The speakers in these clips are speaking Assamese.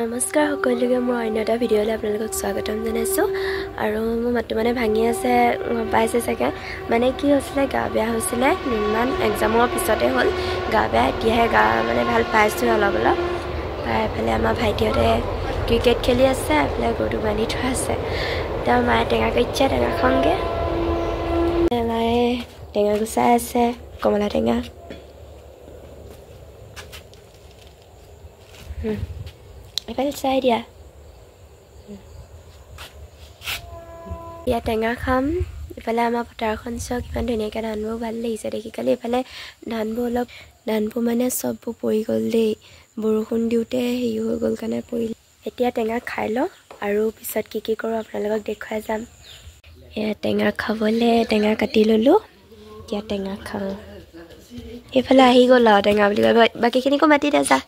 নমস্কাৰ সকলোকে মই অন্য এটা ভিডিঅ'লৈ আপোনালোকক স্বাগতম জনাইছোঁ আৰু মোৰ মাতটো মানে ভাঙি আছে পাইছে চাগে মানে কি হৈছিলে গা বেয়া হৈছিলে ইমান এক্সামৰ পিছতে হ'ল গা বেয়া এতিয়াহে গা মানে ভাল পাইছোঁ অলপ অলপ এফালে আমাৰ ভাইটিহঁতে ক্ৰিকেট খেলি আছে এফালে গৰুটো বান্ধি থোৱা আছে তাৰ মায়ে টেঙা কাটিছে টেঙা খাওঁগৈ মায়ে টেঙা গুচাই আছে কমলা টেঙা এফালে চাই দিয়া ইয়াত টেঙা খাম ইফালে আমাৰ পথাৰখন চাওক কিমান ধুনীয়াকৈ ধানবোৰ ভাল লাগিছে দেখি কালি ইফালে ধানবোৰ মানে চববোৰ পৰি গ'ল দেই বৰষুণ দিওঁতে হেৰি হৈ গ'ল কাৰণে পৰিল এতিয়া টেঙা খাই লওঁ আৰু পিছত কি কৰোঁ আপোনালোকক দেখুৱাই যাম এয়া টেঙা খাবলৈ টেঙা কাটি ল'লোঁ এতিয়া টেঙা খাওঁ এইফালে আহি গ'ল আৰু টেঙা বুলি কয় বাকীখিনিকো মাতি দে যা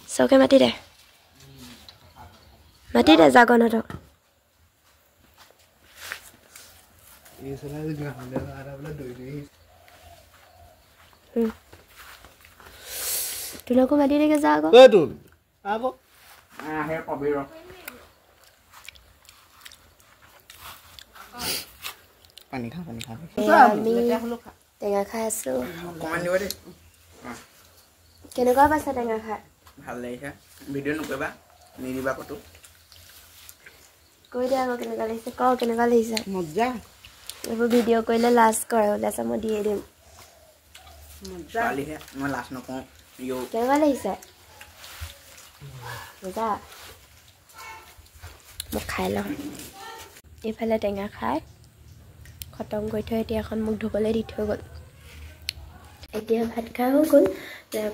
চৌকে মাতি দে জাগনহঁতক তোলকো মাতি দেগে যা আকৌ পানী খা আমি টেঙা খাই আছোঁ কেনেকুৱা পাইছা টেঙা খাই ভাল লাগিছে ভিডিঅ' নকৰিবা নিদিবা ক'তো কৈ দিয়া আকৌ কেনেকুৱা লাগিছে ক কেনেকুৱা লাগিছে মজা এইবোৰ ভিডিঅ' কৰিলে লাজ কৰে ওলাইছে মই দিয়ে দিম ছোৱালীহে মই লাজ নকওঁ কেনেকুৱা লাগিছে মজা মোক খাই লওঁ এইফালে টেঙা খাই খতম কৰি থৈ এতিয়া এখন মোক ধুবলৈ দি থৈ গ'ল এতিয়া ভাত খাই হৈ গ'ল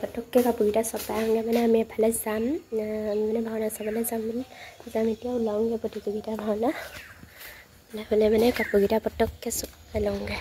পটককৈ কাপোৰকেইটা চপাই আহোঁগৈ মানে আমি এফালে যাম মানে ভাওনা চাবলৈ যাম এতিয়া ওলাওঁগৈ প্ৰতিযোগিতা ভাওনা হ'লে মানে কাপোৰকেইটা পটককৈ চপাই লওঁগৈ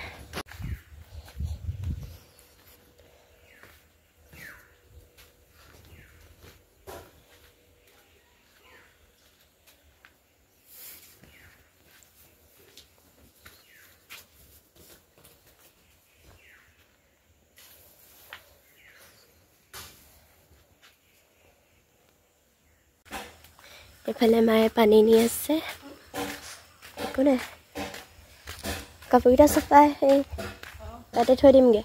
এফালে মায়ে পানী নি আছে একো নাই কাপোৰকেইটা চপাই সেই তাতে থৈ দিমগৈ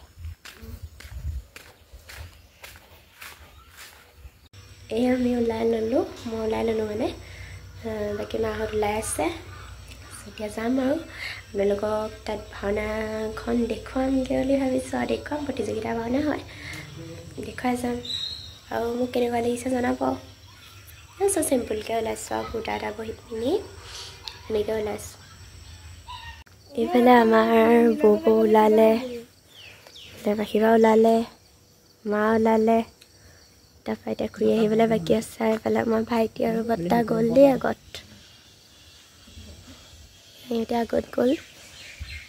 এই আমি ওলাই ল'লোঁ মই ওলাই ল'লোঁ মানে বাকী মাহঁত ওলাই আছে এতিয়া যাম আৰু আপোনালোকক তাত ভাওনাখন দেখুৱামগৈ বুলি ভাবিছোঁ আৰু দেখুৱাম প্ৰতিযোগিতা ভাওনা হয় দেখুৱাই যাম আৰু মোক কেনেকুৱা লাগিছে জনাব চ' চিম্পুলকৈ ওলাইছোঁ আৰু কুৰ্তা এটা বহি পিনি এনেকৈ ওলাইছোঁ এইফালে আমাৰ বৌ ওলালে বাহিৰা ওলালে মা ওলালে তাৰপৰা এতিয়া ঘূৰি আহিবলৈ বাকী আছে এইফালে আমাৰ ভাইটি আৰু বৰ্তা গ'ল দেই আগত সিহঁতে আগত গ'ল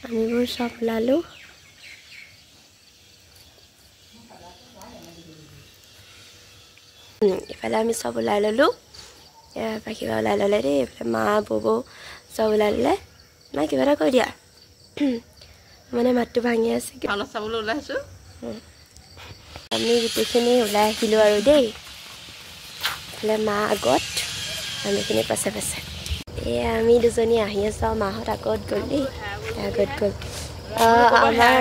আমিবোৰ চব ওলালোঁ এইফালে আমি চব ওলাই ল'লোঁ বাহিৰা ওলাই ল'লে দেই এইফালে মা বৌ চব ওলাই ল'লে নাই কিবা এটা কৈ দিয়া মানে মাতটো ভাঙি আছে ভাওনা চাবলৈ ওলাইছোঁ আমি গোটেইখিনি ওলাই আহিলোঁ আৰু দেই এইফালে মা আগত আমিখিনি পাছে পাছে এয়া আমি দুজনী আহি আছোঁ আৰু মাহঁত আগত গ'ল দেই আগত গ'ল আমাৰ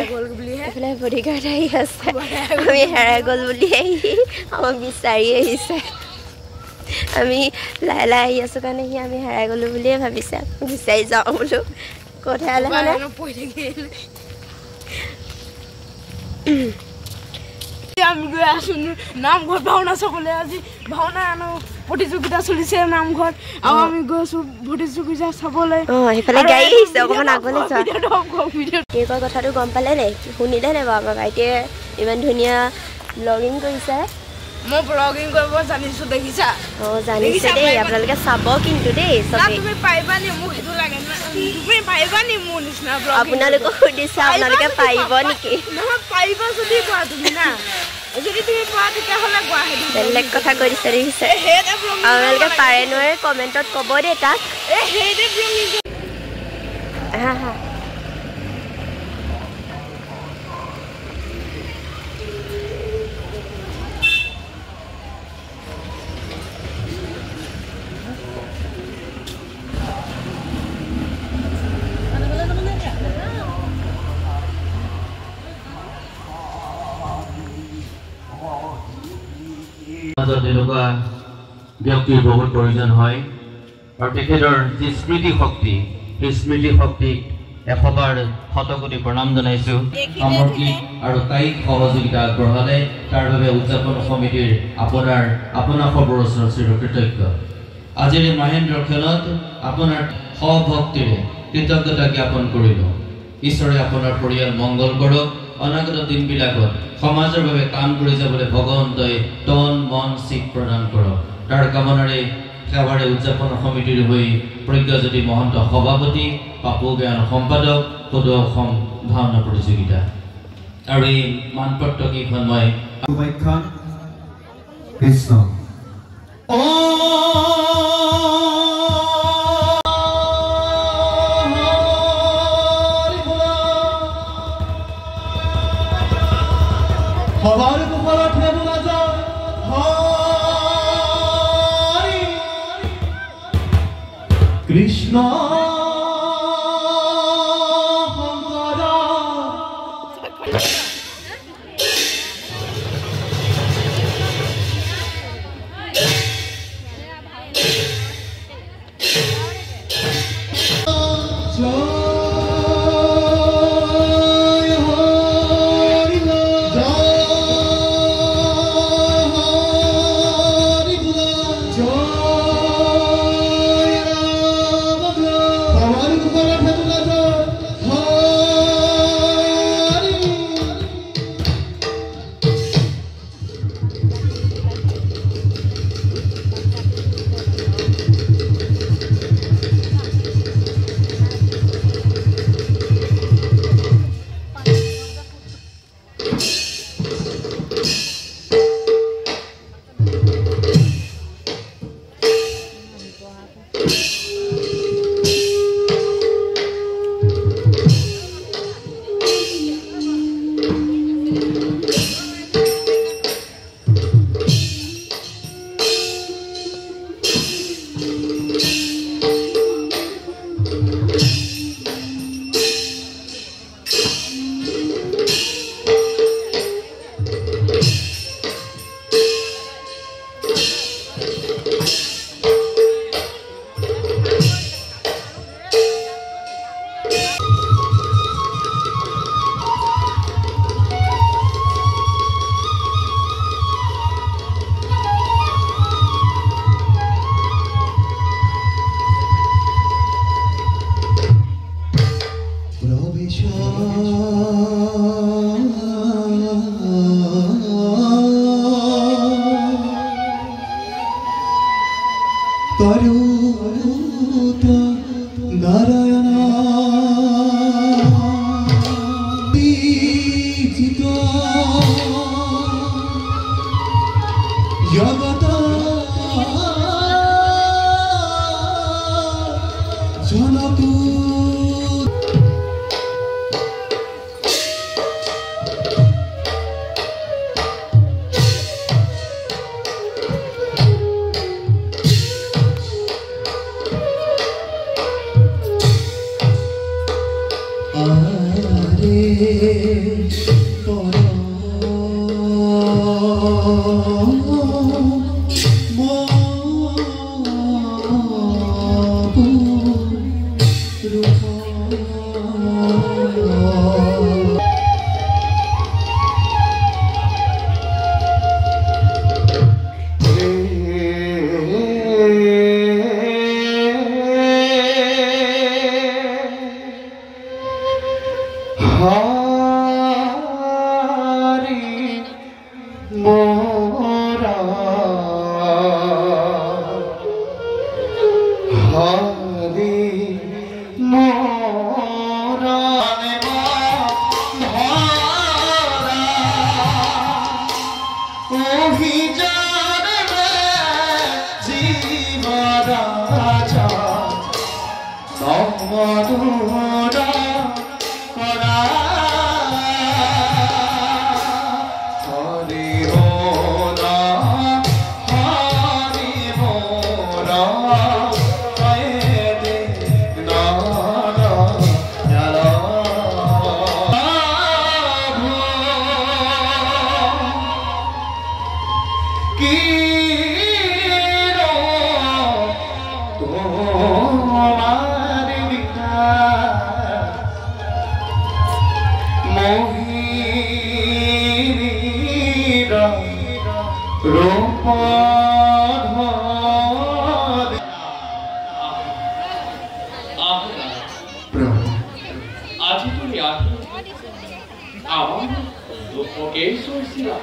এইফালে বডিগাৰ্ড আহি আছে আমি হেৰাই গ'ল বুলি আহি আমাক বিচাৰি আহিছে আমি লাহে লাহে আহি আছোঁ কাৰণে সি আমি হেৰাই গ'লোঁ বুলিয়ে ভাবিছে বিচাৰি যাওঁ বোলো ক'ত হেৰালে মানে আমি গৈ আছোঁ নামঘৰত ভাওনা চাবলৈ আজি ভাওনা প্ৰতিযোগিতা চলিছে নামঘৰত আৰু আমি গৈ আছোঁ প্ৰতিযোগিতা চাবলৈ সেইফালে গাড়ী আহিছে অকণমান আগলৈ যোৱা কেকৰ কথাটো গম পালে নে শুনিলে নে বাৰু আমাৰ ভাইটিয়ে ইমান ধুনীয়া ব্লগিং কৰিছে মই ব্লগিং কৰিব জানিছোঁ দেখিছা জানিছে দেই আপোনালোকে চাব কিন্তু দেই তুমি পাৰিবা নি মোক সেইটো লাগে তুমি পাৰিবা নি মোৰ নিচিনা আপোনালোকক সুধিছে আপোনালোকে পাৰিব নেকি নহয় পাৰিবা যদি কোৱা তুমি না যদি তুমি কোৱা তেতিয়াহ'লে কোৱা বেলেগ কথা কৈ দিছে দেখিছে আপোনালোকে পাৰে নোৱাৰে কমেণ্টত ক'ব দেই তাক হা হা সমাজত এনেকুৱা ব্যক্তিৰ বহুত প্ৰয়োজন হয় আৰু তেখেতৰ যি স্মৃতি শক্তি সেই স্মৃতি শক্তিক 100 বাৰ শতকোটি প্ৰণাম জনাইছো সামগ্ৰিক আৰু কায়িক সহযোগিতা আগবঢ়ালে তাৰ বাবে উদযাপন সমিতিৰ আপোনাৰ খবৰ কৃতজ্ঞ আজিৰ মহেন্দ্ৰ খেলত আপোনাৰ সভক্তিৰে কৃতজ্ঞতা জ্ঞাপন কৰিলো ঈশ্বৰে আপোনাৰ পৰিয়াল মংগল কৰক অনাগত দিনবিলাকত সমাজৰ বাবে কাম কৰি যাবলৈ ভগৱন্তই তন মন চিত প্ৰদান কৰক তাৰ কামনাৰে সেৱাৰে উদযাপন সমিতিৰ হৈ প্ৰজ্ঞাজ্যোতি মহন্ত সভাপতি পাপু জ্ঞান সম্পাদক পদু অসম ভাওনা প্ৰতিযোগিতা আৰু এই মানপত্ৰ কেইখন মই কৃষ্ণ সবাৰ উপৰ ঠেলা যায় হৰি কৃষ্ণ की এই চৈছিলা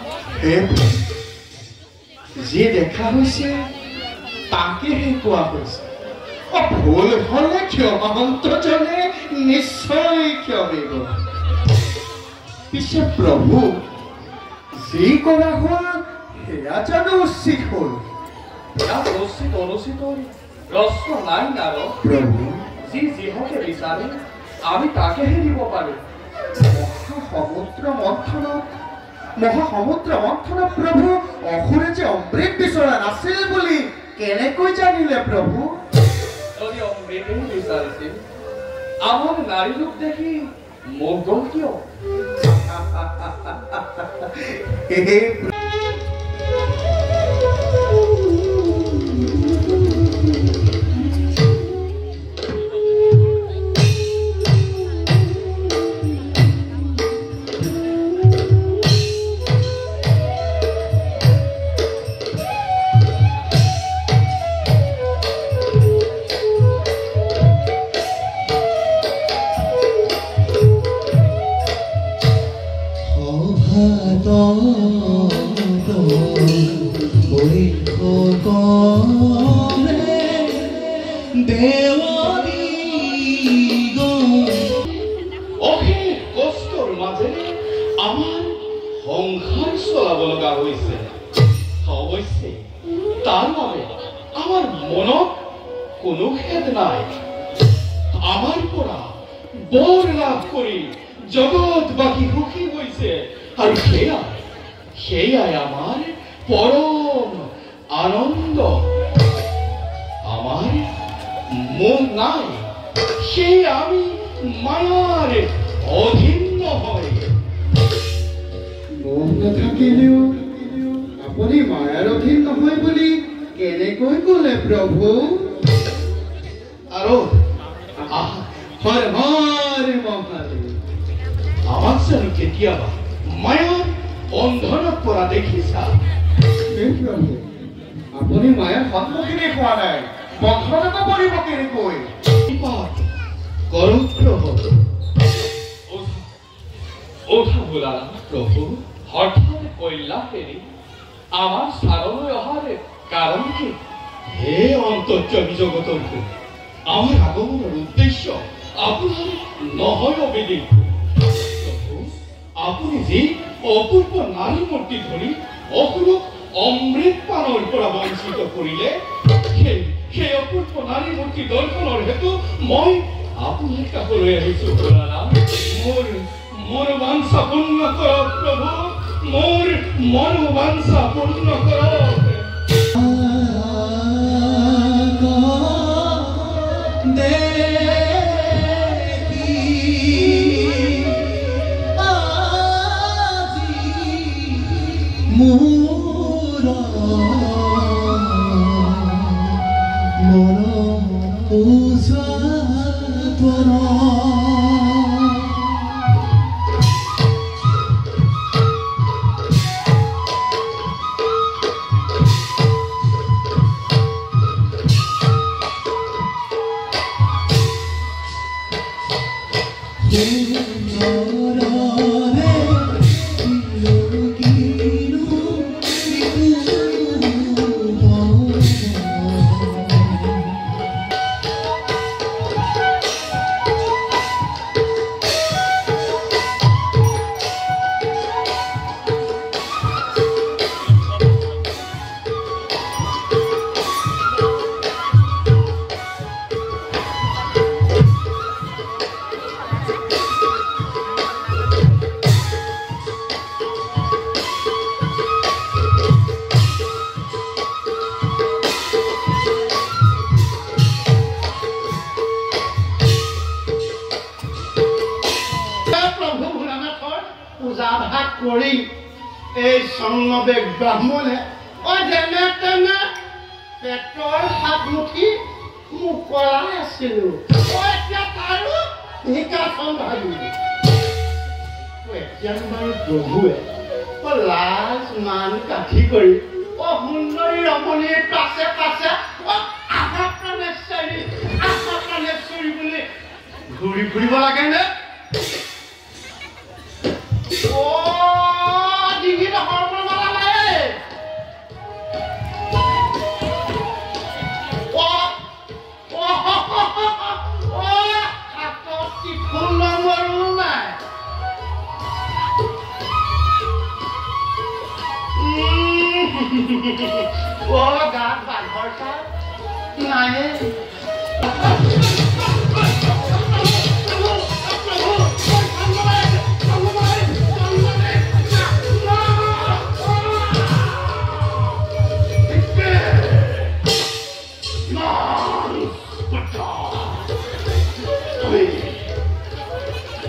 যি দেখা হৈছে তাকেহে কোৱা হৈছে ভুল হলে ক্ষমান্তজনে নিশ্চয় ক্ষমিব পিছে প্ৰভু যি কৰা হ'ল সেয়া জানো উচিত হ'ল উচিত অনুচিত প্ৰশ্ন নাই নাৰ প্ৰভু যি যিহকে বিচাৰে আমি তাকেহে দিব পাৰোঁ মহাসমুদ্ৰ মন্থনত প্ৰভু অসুৰে যে অমৃত বিচৰা নাছিল বুলি কেনেকৈ জানিলে প্ৰভু যদি অমৃতেই বিচাৰিছিল আমাৰ নাৰী ৰূপ দেখি মোক গল কিয় জগৎ বাকি সুখী হৈছে আৰু সেয়াই আমাৰ পৰম আনন্দ আমাৰ মন নাই সেই আমি মায়াৰ অধীন নহয় মন নাথাকিলেও আপুনি মায়াৰ অধীন নহয় বুলি কেনেকৈ ক'লে প্ৰভু আৰু হৰ হৰ মহাদেৱ আমাক জানো কেতিয়াবা মায়াৰ বন্ধনত পৰা দেখিছা আপুনি মায়াৰ সন্মুখীন হোৱা নাই বন্ধনতো পৰিব কেনেকৈ ওঠা বোলালা প্ৰভু হঠাৎ কইলা ফেৰি আমাৰ চাৰলৈ অহাৰ কাৰণ কি হে অন্তৰ্যামী জগতৰ আমাৰ আগমনৰ উদ্দেশ্য আপোনাৰ নহয় অবিদিত আপুনি যি অপূৰ্ব নাৰী মূৰ্তি ধৰি অসুৰক অমৃত পানৰ পৰা বঞ্চিত কৰিলে সেই অপূৰ্ব নাৰী মূৰ্তি দৰ্শনৰ হেতু মই আপোনাৰ কাষলৈ আহিছো মোৰ বাঞ্ছা পূৰ্ণ কৰক প্ৰভু মোৰ বাঞ্ছা পূৰ্ণ কৰক ব্ৰাহ্মণে যেনে তেনে পেটৰ হাতমুঠি মোক কৰাই আছিলো এতিয়া তাৰো নিকাচন ভাবিলো এতিয়া বাৰু প্ৰভুৱে লাজ মান কাঠি কৰি সুন্দৰী ৰমণীৰ পাছে পাছে আশাপ্ৰাণেশ্বৰী বুলি ঘূৰি ফুৰিব লাগে নে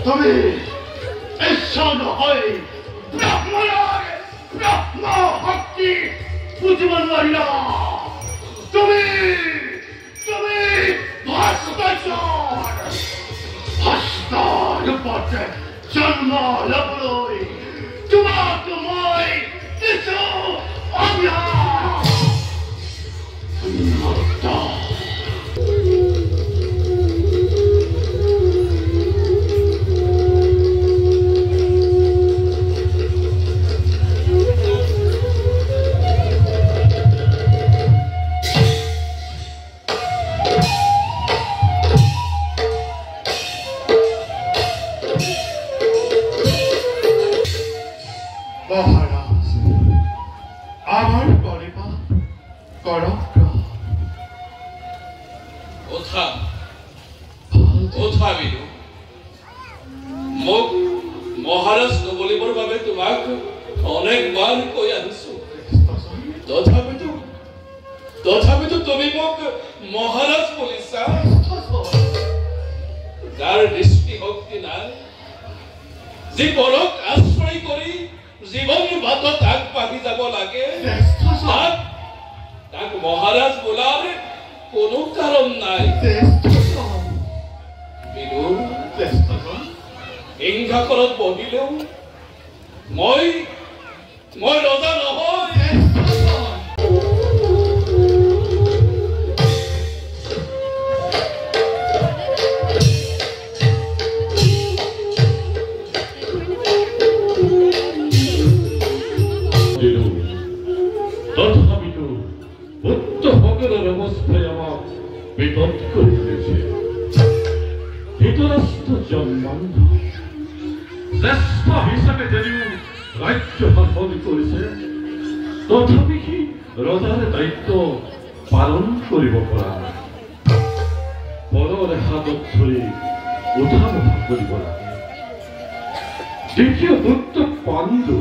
তুমি ঈশ্বৰ হয় ব্ৰহ্ম শক্তি বুঝিব নোৱাৰি না তুমি ৰূপতে জন্ম ল'বলৈ তোমাক মই দিছো মহাৰাজ আমাৰ পৰিবাৰ কৰক কথা বিনু মোক মহাৰাজ নবলিবৰ বাবে তোমাক অনেকবাৰ কৈ আনিছো তথাপিতো তুমি মোক মহাৰাজ বলিছা যাৰ দৃষ্টিশক্তি নাই যি পৰক আশ্ৰয় কৰি জীবন বাটত আগবাঢ়ি যাব লাগে তাক মহাৰাজ বোলাৰ কোনো কাৰণ নাই বিনু সিংহাসনত বহিলেও মই ৰজা নহয় তথাপিতো উত্তসকলৰ অৱস্থাই আমাক বিপদ কৰি তুলিছে ধৃতৰাষ্ট্ৰ জন্মান্ধ জ্যেষ্ঠ হিচাপে যদিও ৰাজ্য শাসন কৰিছে তথাপি সি ৰজাৰ দায়িত্ব পালন কৰিব পৰা নাই পৰৰে হাতত ধৰি উঠা বহা কৰিব লাগে দ্বিতীয় পুত্ৰ পাণ্ডু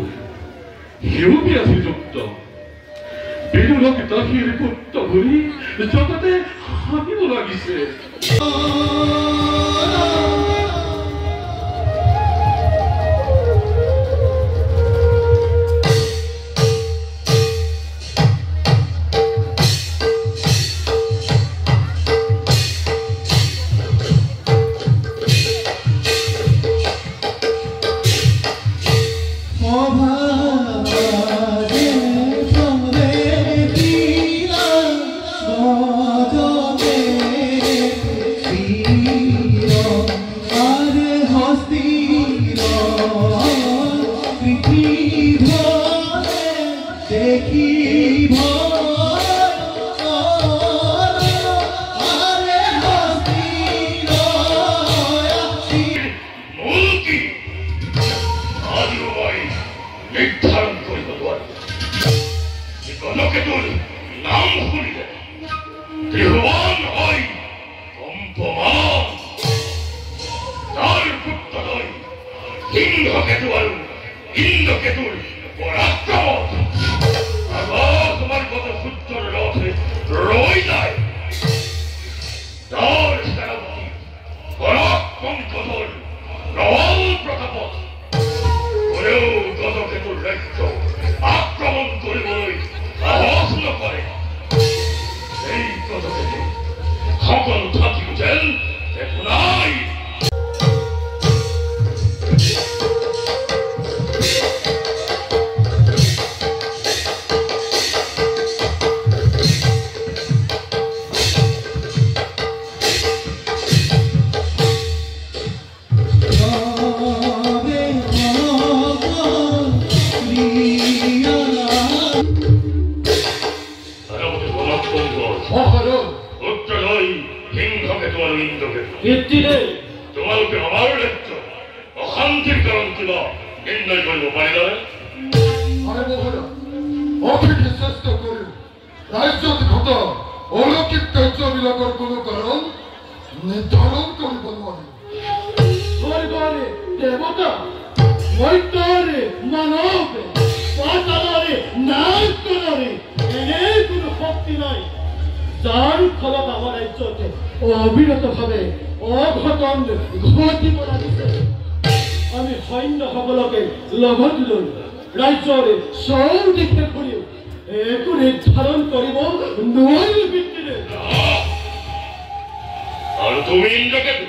সিও ব্যাধিযুক্ত বিদুৰক দাসীৰ পুত্ৰ ভৰি জগতে হাঁহিব লাগিছে অলৌকিক কাৰ্যবিলাকৰ কোনো কাৰণ নিৰ্ধাৰণ কৰিব নোৱাৰি। স্বৰ্গৰে দেৱতা, মৰ্ত্যৰে মানৱ, পাতালৰে নায়কৰে এনে কোনো শক্তি নাই যাৰ ফলত আমাৰ ৰাজ্যত অবিৰতভাৱে অঘটন ঘটিব লাগিছে। আমি সৈন্যসকলকে লগত লৈ ৰাজ্যৰে চৌদিশে ঘূৰি একো নিৰ্ধাৰণ কৰিব নোৱাৰিলো ভিত্তিৰে। আৰু তুমি ইন্দ্ৰকেতু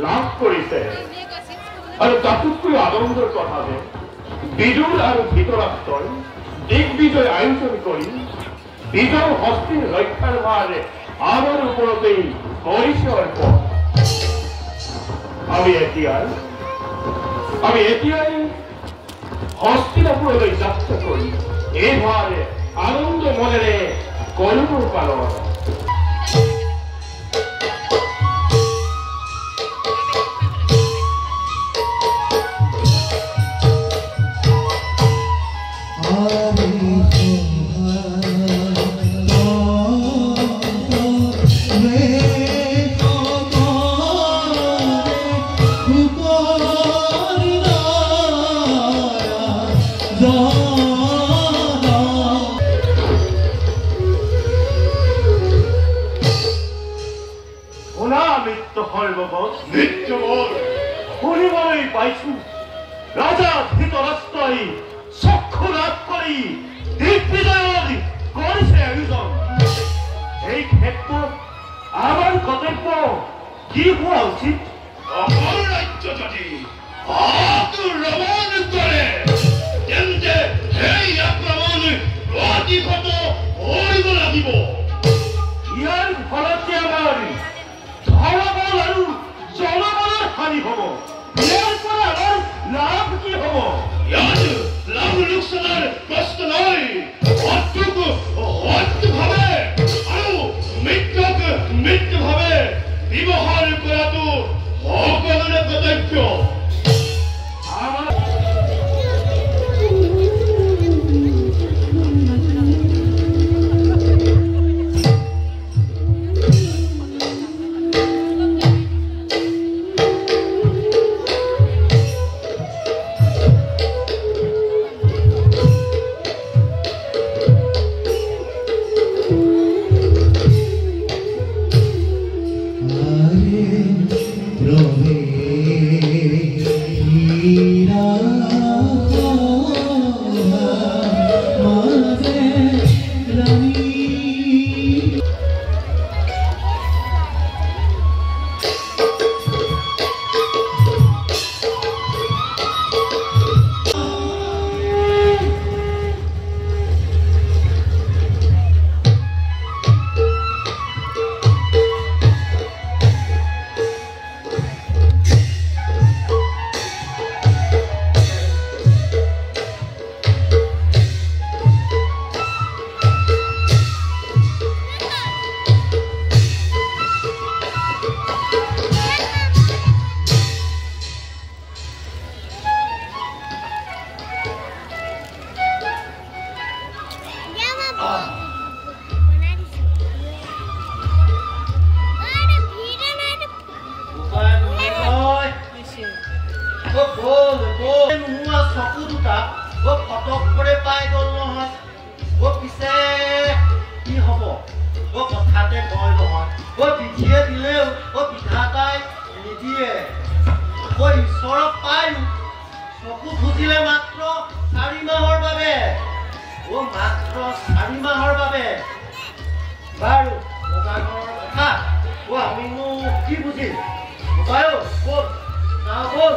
লাভ কৰিছে। আৰু তাতোতকৈ আনন্দৰ কথা যে বিদুৰ আৰু ধৃতৰাষ্ট্ৰই দিগ্বিজয় আয়োজন কৰি বিজয় হস্তীৰ ৰক্ষাৰ ভাৰ আমাৰ ওপৰতেই কৰিছে অৰ্পণ। আমি এতিয়াই হস্তিনাপুৰলৈ যাত্ৰা কৰি এই ভাৰ আনন্দ মনেৰে কৰিব পাৰোঁ। শুনিবলৈ পাইছো ৰাজা ধৃতৰাষ্ট্ৰই চক্ষু লাভ কৰি দিগ্বিজয়ৰ কৰিছে আয়োজন। এই ক্ষেত্ৰত আমাৰ কৰ্তব্য কি হোৱা উচিত? আমাৰ ৰাজ্য যদি আক্ৰমণ কৰে তেন্তে সেই আক্ৰমণ প্ৰতিহত কৰিব লাগিব। ইয়াৰ ফলতে আমাৰ ধনবল আৰু জনবলৰ হানি হ'ব। ইয়াৰ পৰা আমাৰ লাভ কি হ'ব? ইয়াত লাভ লোকচানৰ প্ৰশ্ন নাই। অত্যুভাৱে আৰু মৃত্যুক মৃত্যুভাৱে ব্যৱহাৰ কৰাটো সকলোৰে কৰ্তব্য। পাই গ'ল নহয় পিছে কি হ'ব কথাতে কয় নহয় পিঠিয়ে দিলেও পিঠাটাই নিদিয়ে ঈশ্বৰক পায়ো চকু খুজিলে মাত্ৰ 4 মাহৰ বাবে মাত্ৰ 4 মাহৰ বাবে বাৰু বজাৰৰ কথা আমিনো কি বুজিম বাৰু ব'ল যাওঁ ব'ল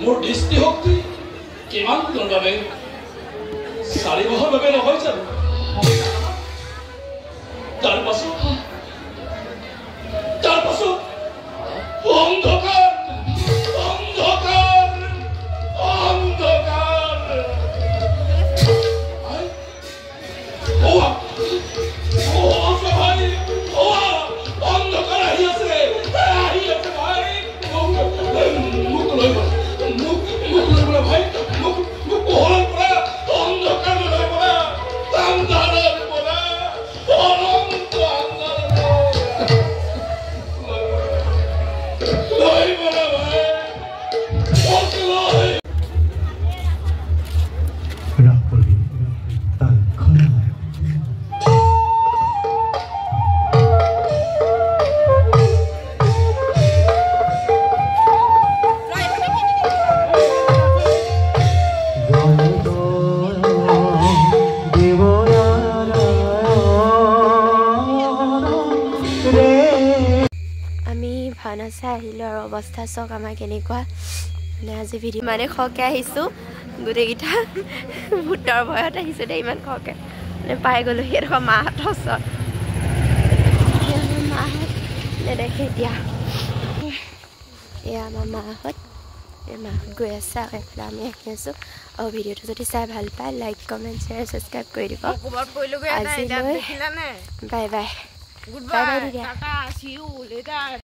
মোৰ দৃষ্টিশক্তি কিমান দিনৰ বাবে 4 মাহৰ বাবে নহয় জানো তাৰ পাছত অন্ধকাৰ আহি আছে ভাই মোক লৈ ভাই মোক পোহৰৰ পৰা অন্ধকাৰলৈ পৰা আন্ধাৰৰ পৰা অনন্ত লৈ পৰা ভাই ভাওনা চাই আহিলোঁ আৰু অৱস্থা চাওক আমাৰ কেনেকুৱা মানে আজি ভিডিঅ' মানে খৰকৈ আহিছোঁ গোটেইকেইটা ভূতৰ ভয়ত আহিছোঁ দেই ইমান খৰকৈ মানে পাই গ'লোঁ সেইডোখৰ মাহঁতৰ ওচৰত মাহঁত নেদেখে এতিয়া এয়া আমাৰ মাহঁত গৈ আছে আৰু এইফালে আমি আহি আছোঁ আৰু ভিডিঅ'টো যদি চাই ভাল পায় লাইক কমেণ্ট শ্বেয়াৰ ছাবস্ক্ৰাইব কৰি দিব আজিলৈ bye bye Goodbye. Tata, see you later.